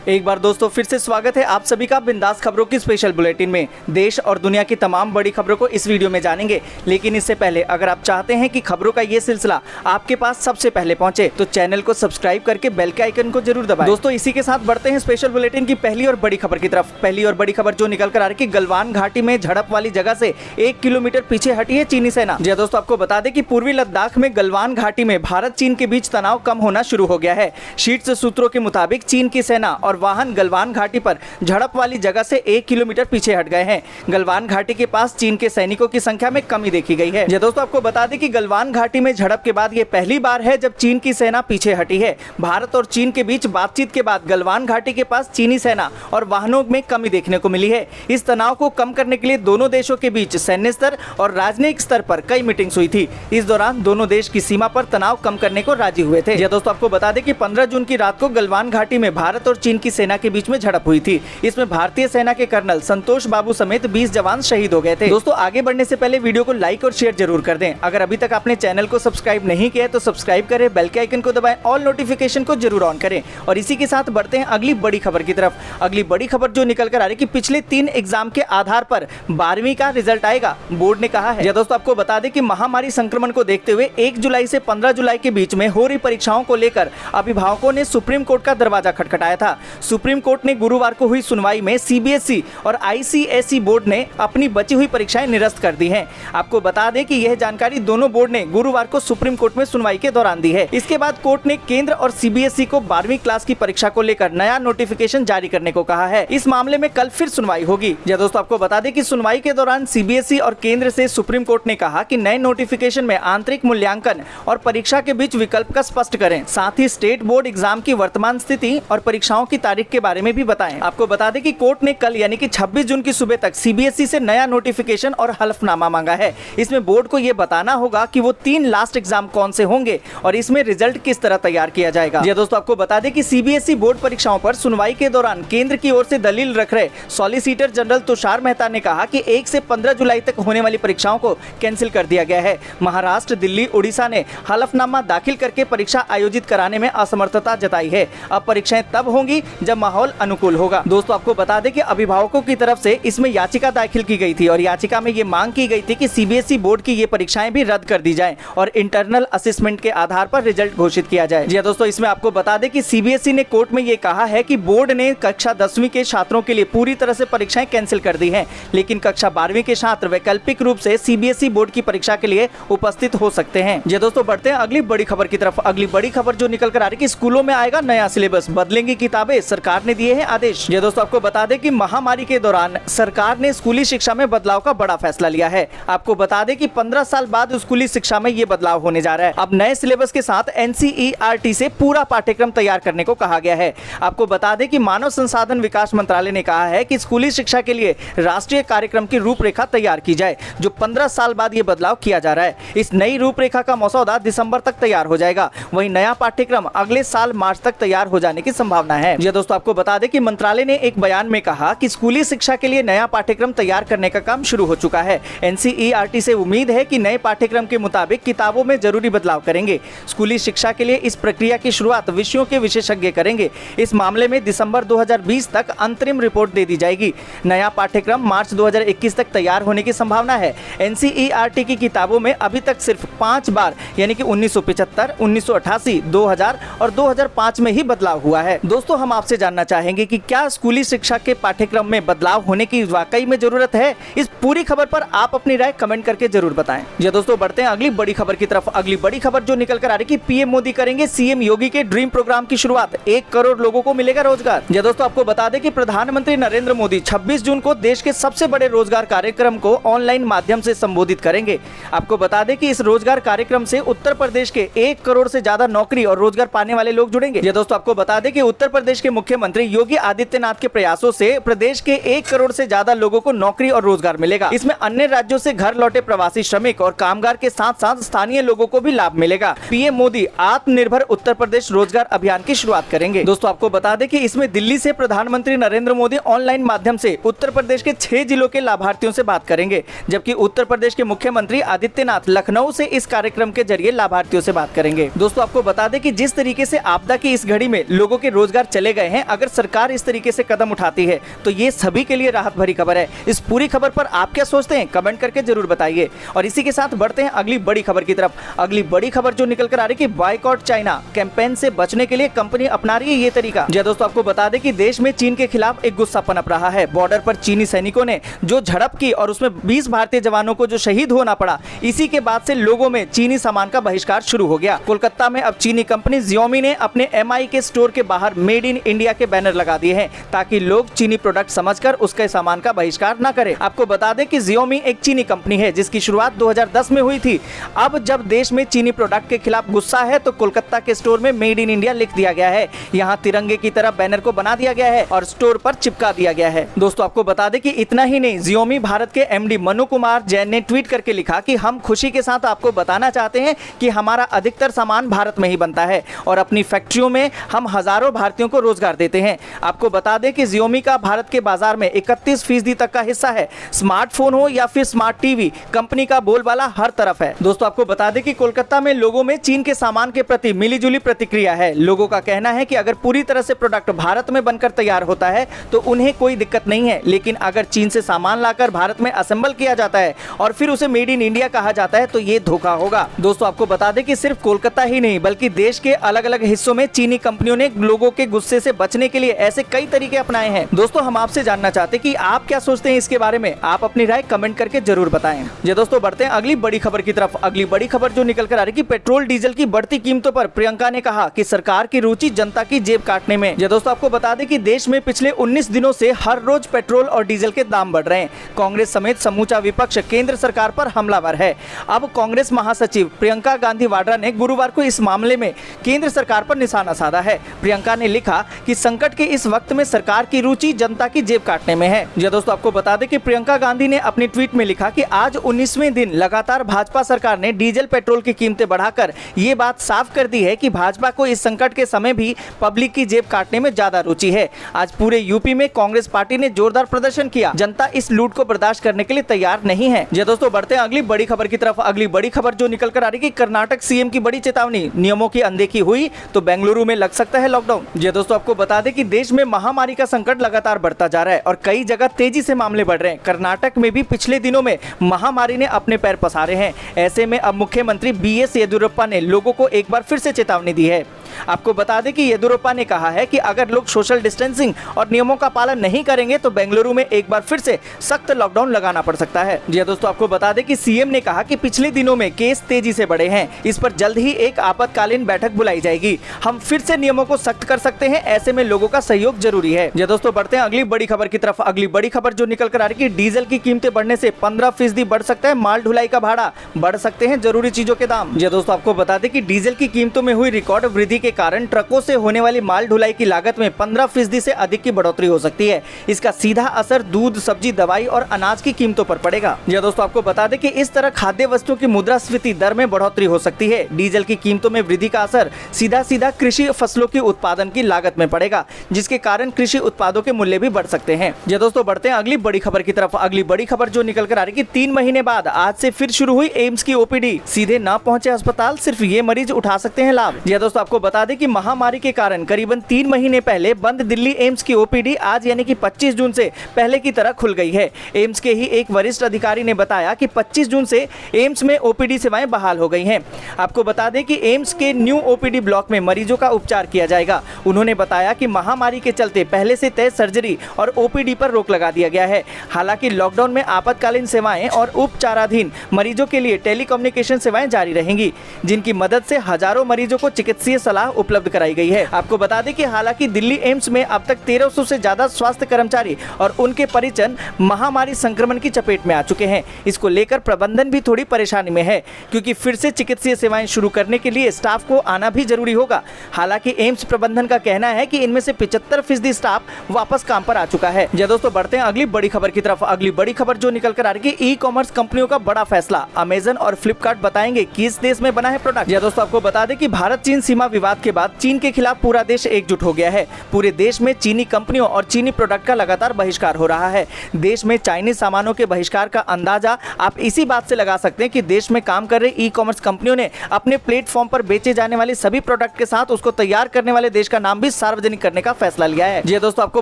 एक बार दोस्तों फिर से स्वागत है आप सभी का बिंदास खबरों की स्पेशल बुलेटिन में। देश और दुनिया की तमाम बड़ी खबरों को इस वीडियो में जानेंगे, लेकिन इससे पहले अगर आप चाहते हैं कि खबरों का ये सिलसिला आपके पास सबसे पहले पहुंचे तो चैनल को सब्सक्राइब करके बेल के आइकन को जरूर दबाएं। दोस्तों इसी के साथ बढ़ते हैं स्पेशल बुलेटिन की पहली और बड़ी खबर की तरफ। पहली और बड़ी खबर जो निकल कर आ रही है, गलवान घाटी में झड़प वाली जगह से 1 किलोमीटर पीछे हटी है चीनी सेना। जी दोस्तों, आपको बता दें कि पूर्वी लद्दाख में गलवान घाटी में भारत चीन के बीच तनाव कम होना शुरू हो गया है। शीर्ष सूत्रों के मुताबिक चीन की सेना और वाहन गलवान घाटी पर झड़प वाली जगह से 1 किलोमीटर पीछे हट गए हैं। गलवान घाटी के पास चीन के सैनिकों की संख्या में कमी देखी गई है। दोस्तों आपको बता दें कि गलवान घाटी में झड़प के बाद ये पहली बार है जब चीन की सेना पीछे हटी है। भारत और चीन के बीच बातचीत के बाद गलवान घाटी के पास चीनी सेना और वाहनों में कमी देखने को मिली है। इस तनाव को कम करने के लिए दोनों देशों के बीच सैन्य स्तर और राजनयिक स्तर पर कई मीटिंग्स हुई थी। इस दौरान दोनों देश की सीमा पर तनाव कम करने को राजी हुए थे। दोस्तों आपको बता दें कि 15 जून की रात को गलवान घाटी में भारत और चीन की सेना के बीच में झड़प हुई थी। इसमें भारतीय सेना के कर्नल संतोष बाबू समेत 20 जवान शहीद हो गए थे। दोस्तों आगे बढ़ने से पहले वीडियो को लाइक और शेयर जरूर कर दें। अगर अभी तक आपने चैनल को सब्सक्राइब नहीं किया है तो सब्सक्राइब करें, बेल के आइकन को दबाएं, ऑल नोटिफिकेशन को जरूर ऑन करें। और इसी के साथ बढ़ते हैं अगली बड़ी खबर की तरफ। अगली बड़ी खबर जो निकल कर आ रही है कि पिछले 3 एग्जाम के आधार पर 12वीं का रिजल्ट आएगा, बोर्ड ने कहा है। दोस्तों आपको बता दें कि महामारी संक्रमण को देखते हुए 1 जुलाई से 15 जुलाई के बीच में हो रही परीक्षाओं को लेकर अभिभावकों ने सुप्रीम कोर्ट का दरवाजा खटखटाया था। सुप्रीम कोर्ट ने गुरुवार को हुई सुनवाई में सीबीएसई और आईसीएसई बोर्ड ने अपनी बची हुई परीक्षाएं निरस्त कर दी हैं। आपको बता दें कि यह जानकारी दोनों बोर्ड ने गुरुवार को सुप्रीम कोर्ट में सुनवाई के दौरान दी है। इसके बाद कोर्ट ने केंद्र और सीबीएसई को 12वीं क्लास की परीक्षा को लेकर नया नोटिफिकेशन जारी करने को कहा है। इस मामले में कल फिर सुनवाई होगी। दोस्तों आपको बता दें कि सुनवाई के दौरान सीबीएसई और केंद्र से सुप्रीम कोर्ट ने कहा कि नए नोटिफिकेशन में आंतरिक मूल्यांकन और परीक्षा के बीच विकल्प का स्पष्ट करें। साथ ही स्टेट बोर्ड एग्जाम की वर्तमान स्थिति और परीक्षाओं की तारीख के बारे में भी बताएं। आपको बता दें कि कोर्ट ने कल यानी कि 26 जून की सुबह तक सीबीएसई से नया नोटिफिकेशन और हलफनामा मांगा है। इसमें बोर्ड को यह बताना होगा कि वो 3 लास्ट एग्जाम कौन से होंगे और इसमें रिजल्ट किस तरह तैयार किया जाएगा। दोस्तों आपको बता दें कि सीबीएसई बोर्ड परीक्षाओं पर सुनवाई के दौरान केंद्र की ओर से दलील रख रहे सॉलिसिटर जनरल तुषार मेहता ने कहा कि 1 से 15 जुलाई तक होने वाली परीक्षाओं को कैंसिल कर दिया गया है। महाराष्ट्र, दिल्ली, उड़ीसा ने हलफनामा दाखिल करके परीक्षा आयोजित कराने में असमर्थता जताई है। अब परीक्षाएं तब होंगी जब माहौल अनुकूल होगा। दोस्तों आपको बता दें कि अभिभावकों की तरफ से इसमें याचिका दाखिल की गई थी और याचिका में ये मांग की गई थी कि सीबीएसई बोर्ड की ये परीक्षाएं भी रद्द कर दी जाएं और इंटरनल असेसमेंट के आधार पर रिजल्ट घोषित किया जाए। जी दोस्तों, इसमें आपको बता दें कि सीबीएसई ने कोर्ट में ये कहा है कि बोर्ड ने कक्षा 10वीं के छात्रों के लिए पूरी तरह से परीक्षाएं कैंसिल कर दी हैं, लेकिन कक्षा 12वीं के छात्र वैकल्पिक रूप से सीबीएसई बोर्ड की परीक्षा के लिए उपस्थित हो सकते हैं। जी दोस्तों, बढ़ते हैं अगली बड़ी खबर की तरफ। अगली बड़ी खबर जो निकल कर आ रही है कि स्कूलों में आएगा नया सिलेबस, बदलेंगी किताबें, सरकार ने दिए हैं आदेश। जी दोस्तों, आपको बता दें कि महामारी के दौरान सरकार ने स्कूली शिक्षा में बदलाव का बड़ा फैसला लिया है। आपको बता दें कि 15 साल बाद स्कूली शिक्षा में ये बदलाव होने जा रहा है। अब नए सिलेबस के साथ एनसीईआरटी से पूरा पाठ्यक्रम तैयार करने को कहा गया है। आपको बता दें कि मानव संसाधन विकास मंत्रालय ने कहा है कि स्कूली शिक्षा के लिए राष्ट्रीय कार्यक्रम की रूपरेखा तैयार की जाए, जो 15 साल बाद ये बदलाव किया जा रहा है। इस नई रूपरेखा का मसौदा दिसंबर तक तैयार हो जाएगा। वहीं नया पाठ्यक्रम अगले साल मार्च तक तैयार हो जाने की संभावना है। दोस्तों आपको बता दें कि मंत्रालय ने एक बयान में कहा कि स्कूली शिक्षा के लिए नया पाठ्यक्रम तैयार करने का काम शुरू हो चुका है। एनसीईआरटी से उम्मीद है कि नए पाठ्यक्रम के मुताबिक किताबों में जरूरी बदलाव करेंगे। स्कूली शिक्षा के लिए इस प्रक्रिया की शुरुआत विषयों के विशेषज्ञ करेंगे। इस मामले में दिसंबर 2020 तक अंतरिम रिपोर्ट दे दी जाएगी। नया पाठ्यक्रम मार्च 2021 तक तैयार होने की संभावना है। एनसीईआरटी की किताबों में अभी तक सिर्फ 5 बार यानी कि 1975, 1988, 2000 और 2005 में ही बदलाव हुआ है। दोस्तों हम आपसे जानना चाहेंगे कि क्या स्कूली शिक्षा के पाठ्यक्रम में बदलाव होने की वाकई में जरूरत है? इस पूरी खबर पर आप अपनी राय कमेंट करके जरूर बताएं। दोस्तों बढ़ते हैं अगली बड़ी खबर की तरफ। अगली बड़ी खबर जो निकल कर आ रही है कि पीएम मोदी करेंगे सीएम योगी के ड्रीम प्रोग्राम की शुरुआत, 1 करोड़ लोगों को मिलेगा रोजगार। दोस्तों आपको बता दें कि प्रधानमंत्री नरेंद्र मोदी 26 जून को देश के सबसे बड़े रोजगार कार्यक्रम को ऑनलाइन माध्यम से संबोधित करेंगे। आपको बता दें कि इस रोजगार कार्यक्रम से उत्तर प्रदेश के 1 करोड़ से ज्यादा नौकरी और रोजगार पाने वाले लोग जुड़ेंगे। दोस्तों आपको बता दें कि उत्तर प्रदेश के मुख्यमंत्री योगी आदित्यनाथ के प्रयासों से प्रदेश के 1 करोड़ से ज्यादा लोगों को नौकरी और रोजगार मिलेगा। इसमें अन्य राज्यों से घर लौटे प्रवासी श्रमिक और कामगार के साथ साथ स्थानीय लोगों को भी लाभ मिलेगा। पीएम मोदी आत्मनिर्भर उत्तर प्रदेश रोजगार अभियान की शुरुआत करेंगे। दोस्तों आपको बता दें कि इसमें दिल्ली से प्रधानमंत्री नरेंद्र मोदी ऑनलाइन माध्यम से उत्तर प्रदेश के 6 जिलों के लाभार्थियों से बात करेंगे, जबकि उत्तर प्रदेश के मुख्यमंत्री आदित्यनाथ लखनऊ से इस कार्यक्रम के जरिए लाभार्थियों से बात करेंगे। दोस्तों आपको बता दें कि जिस तरीके से आपदा की इस घड़ी में लोगों के रोजगार चले खोले गए हैं। अगर सरकार इस तरीके से कदम उठाती है तो ये सभी के लिए राहत भरी खबर है। इस पूरी खबर पर आप क्या सोचते हैं, कमेंट करके जरूर बताइए। और इसी के साथ बढ़ते हैं अगली बड़ी खबर की तरफ। अगली बड़ी खबर जो निकल कर आ रही है कि बायकॉट चाइना कैंपेन से बचने के लिए कंपनी अपना रही है ये तरीका। जी दोस्तों, आपको बता दें कि देश में चीन के खिलाफ एक गुस्सा पनप रहा है। बॉर्डर पर चीनी सैनिकों ने जो झड़प की और उसमें 20 भारतीय जवानों को जो शहीद होना पड़ा, इसी के बाद से लोगों में चीनी सामान का बहिष्कार शुरू हो गया। कोलकाता में अब चीनी कंपनी Xiaomi ने अपने MI के स्टोर के बाहर मेड इन इंडिया के बैनर लगा दिए हैं ताकि लोग चीनी प्रोडक्ट समझकर उसके सामान का बहिष्कार न करें। आपको बता दें कि Xiaomi एक चीनी कंपनी है जिसकी शुरुआत 2010 में हुई थी। अब जब देश में चीनी प्रोडक्ट के खिलाफ गुस्सा है तो कोलकाता के स्टोर में मेड इन इंडिया लिख दिया गया है। यहाँ तिरंगे की तरह बैनर को बना दिया गया है और स्टोर पर चिपका दिया गया है। दोस्तों, आपको बता दें कि इतना ही नहीं, Xiaomi भारत के MD मनु कुमार जैन ने ट्वीट करके लिखा कि हम खुशी के साथ आपको बताना चाहते हैं कि हमारा अधिकतर सामान भारत में ही बनता है और अपनी फैक्ट्रियों में हम हजारों भारतीयों को रोजगार देते हैं। आपको बता दें कि Xiaomi का भारत के बाजार में 31% तक का हिस्सा है। स्मार्टफोन हो या फिर स्मार्ट टीवी, कंपनी का बोलबाला हर तरफ है। दोस्तों, आपको बता दें कि कोलकाता में लोगों में चीन के सामान के प्रति मिलीजुली प्रतिक्रिया है। लोगों का कहना है कि अगर पूरी तरह से प्रोडक्ट भारत में बनकर तैयार होता है तो उन्हें कोई दिक्कत नहीं है, लेकिन अगर चीन से सामान लाकर भारत में असेंबल किया जाता है और फिर उसे मेड इन इंडिया कहा जाता है तो ये धोखा होगा। दोस्तों, आपको बता दें कि सिर्फ कोलकाता ही नहीं बल्कि देश के अलग अलग हिस्सों में चीनी कंपनियों ने लोगों के गुस्से से बचने के लिए ऐसे कई तरीके अपनाए हैं। दोस्तों, हम आपसे जानना चाहते हैं कि आप क्या सोचते हैं इसके बारे में। आप अपनी राय कमेंट करके जरूर बताएं। जी दोस्तों, बढ़ते हैं अगली बड़ी खबर की तरफ। अगली बड़ी खबर जो निकल कर आ रही है कि पेट्रोल डीजल की बढ़ती कीमतों पर प्रियंका ने कहा कि सरकार की रुचि जनता की जेब काटने में। जी दोस्तों, आपको बता दें कि देश में पिछले 19 दिनों से हर रोज पेट्रोल और डीजल के दाम बढ़ रहे हैं। कांग्रेस समेत समूचा विपक्ष केंद्र सरकार पर हमलावर है। अब कांग्रेस महासचिव प्रियंका गांधी वाड्रा ने गुरुवार को इस मामले में केंद्र सरकार पर निशाना साधा है। प्रियंका ने लिखा कि संकट के इस वक्त में सरकार की रुचि जनता की जेब काटने में है। जी दोस्तों, आपको बता दें कि प्रियंका गांधी ने अपनी ट्वीट में लिखा कि आज 19वें दिन लगातार भाजपा सरकार ने डीजल पेट्रोल की कीमतें बढ़ाकर ये बात साफ कर दी है कि भाजपा को इस संकट के समय भी पब्लिक की जेब काटने में ज्यादा रुचि है। आज पूरे यूपी में कांग्रेस पार्टी ने जोरदार प्रदर्शन किया। जनता इस लूट को बर्दाश्त करने के लिए तैयार नहीं है। जी दोस्तों, बढ़ते हैं अगली बड़ी खबर की तरफ। अगली बड़ी खबर जो निकल कर आ रही है कि कर्नाटक सीएम की बड़ी चेतावनी, नियमों की अनदेखी हुई तो बेंगलुरु में लग सकता है लॉकडाउन। जी दोस्तों, आपको बता दें कि देश में महामारी का संकट लगातार बढ़ता जा रहा है और कई जगह तेजी से मामले बढ़ रहे हैं। कर्नाटक में भी पिछले दिनों में महामारी ने अपने पैर पसारे हैं। ऐसे में अब मुख्यमंत्री BS येदियुरप्पा ने लोगों को एक बार फिर से चेतावनी दी है। आपको बता दें कि येदियुरप्पा ने कहा है कि अगर लोग सोशल डिस्टेंसिंग और नियमों का पालन नहीं करेंगे तो बेंगलुरु में एक बार फिर से सख्त लॉकडाउन लगाना पड़ सकता है। जी दोस्तों, आपको बता दें कि सीएम ने कहा कि पिछले दिनों में केस तेजी से बढ़े हैं, इस पर जल्द ही एक आपातकालीन बैठक बुलाई जाएगी। हम फिर से नियमों को सख्त कर सकते हैं, ऐसे में लोगों का सहयोग जरूरी है। जी दोस्तों, बढ़ते हैं अगली बड़ी खबर की तरफ। अगली बड़ी खबर जो निकल कर आ रही है कि डीजल की कीमतें बढ़ने से 15% बढ़ सकता है माल ढुलाई का भाड़ा, बढ़ सकते हैं जरूरी चीजों के दाम। जी दोस्तों, आपको बता दें कि डीजल की कीमतों में हुई रिकॉर्ड वृद्धि के कारण ट्रकों से होने वाली माल ढुलाई की लागत में 15% से अधिक की बढ़ोतरी हो सकती है। इसका सीधा असर दूध, सब्जी, दवाई और अनाज की कीमतों पर पड़ेगा। जी दोस्तों, आपको बता दें कि इस तरह खाद्य वस्तुओं की मुद्रास्फीति दर में बढ़ोतरी हो सकती है। डीजल की कीमतों में वृद्धि का असर सीधा कृषि फसलों की उत्पादन की लागत में पड़ेगा, जिसके कारण कृषि उत्पादों के मूल्य भी बढ़ सकते हैं। जी दोस्तों, बढ़ते हैं अगली बड़ी खबर की तरफ। अगली बड़ी खबर जो निकल कर आ रही है कि 3 महीने बाद आज से फिर शुरू हुई एम्स की OPD। सीधे न पहुंचे अस्पताल, सिर्फ ये मरीज उठा सकते हैं लाभ। जी दोस्तों, आपको बता दें कि महामारी के कारण करीबन 3 महीने पहले बंद दिल्ली एम्स की OPD आज यानी कि 25 जून से पहले की तरह खुल गई है। एम्स के ही एक वरिष्ठ अधिकारी ने बताया कि 25 जून से एम्स में OPD सेवाएं बहाल हो गई हैं। आपको बता दें कि एम्स के न्यू OPD ब्लॉक में मरीजों का उपचार किया जाएगा। उन्होंने बताया कि महामारी के चलते पहले से तय सर्जरी और OPD पर रोक लगा दिया गया है। हालांकि लॉकडाउन में आपातकालीन सेवाएं और उपचाराधीन मरीजों के लिए टेलीकम्युनिकेशन सेवाएं जारी रहेंगी, जिनकी मदद से हजारों मरीजों को चिकित्सीय सलाह उपलब्ध कराई गई है। आपको बता दें कि हालांकि दिल्ली एम्स में अब तक 1300 से ज्यादा स्वास्थ्य कर्मचारी और उनके परिजन महामारी संक्रमण की चपेट में आ चुके हैं। इसको लेकर प्रबंधन भी थोड़ी परेशानी में है, क्योंकि फिर से चिकित्सीय सेवाएं शुरू करने के लिए स्टाफ को आना भी जरूरी होगा। हालांकि एम्स प्रबंधन का कहना है कि इनमें से 75% स्टाफ वापस काम पर आ चुका है। जी दोस्तों, बढ़ते हैं अगली बड़ी खबर की तरफ। अगली बड़ी खबर जो निकल कर आ रही है, ई-कॉमर्स कंपनियों का बड़ा फैसला, अमेजन और फ्लिपकार्ट बताएंगे किस देश में बना है प्रोडक्ट। जी दोस्तों, आपको बता दें कि भारत चीन सीमा विवाद विवाद के बाद चीन के खिलाफ पूरा देश एकजुट हो गया है। पूरे देश में चीनी कंपनियों और चीनी प्रोडक्ट का लगातार बहिष्कार हो रहा है। देश में चाइनीज सामानों के बहिष्कार का अंदाजा आप इसी बात से लगा सकते हैं कि देश में काम कर रही ई कॉमर्स कंपनियों ने अपने प्लेटफॉर्म पर बेचे जाने वाले सभी प्रोडक्ट के साथ उसको तैयार करने वाले देश का नाम भी सार्वजनिक करने का फैसला लिया है। जी दोस्तों, आपको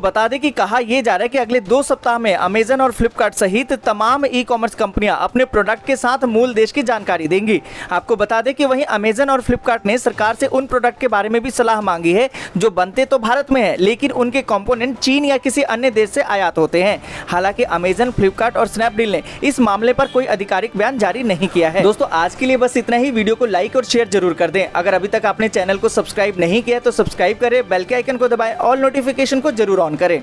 बता दें कि कहा यह जा रहा है कि अगले 2 सप्ताह में अमेजन और फ्लिपकार्ट सहित तमाम ई कॉमर्स कंपनियां अपने प्रोडक्ट के साथ मूल देश की जानकारी देंगी। आपको बता दें कि वहीं अमेजन और फ्लिपकार्ट ने सरकार से उन प्रोडक्ट के बारे में भी सलाह मांगी है जो बनते तो भारत में है, लेकिन उनके कंपोनेंट चीन या किसी अन्य देश से आयात होते हैं। हालांकि अमेजन, फ्लिपकार्ट और स्नैपडील ने इस मामले पर कोई आधिकारिक बयान जारी नहीं किया है। दोस्तों, आज के लिए बस इतना ही। वीडियो को लाइक और शेयर जरूर कर दें। अगर अभी तक आपने चैनल को सब्सक्राइब नहीं किया तो सब्सक्राइब करें, बेल के आइकन को दबाएं और नोटिफिकेशन को जरूर ऑन करें।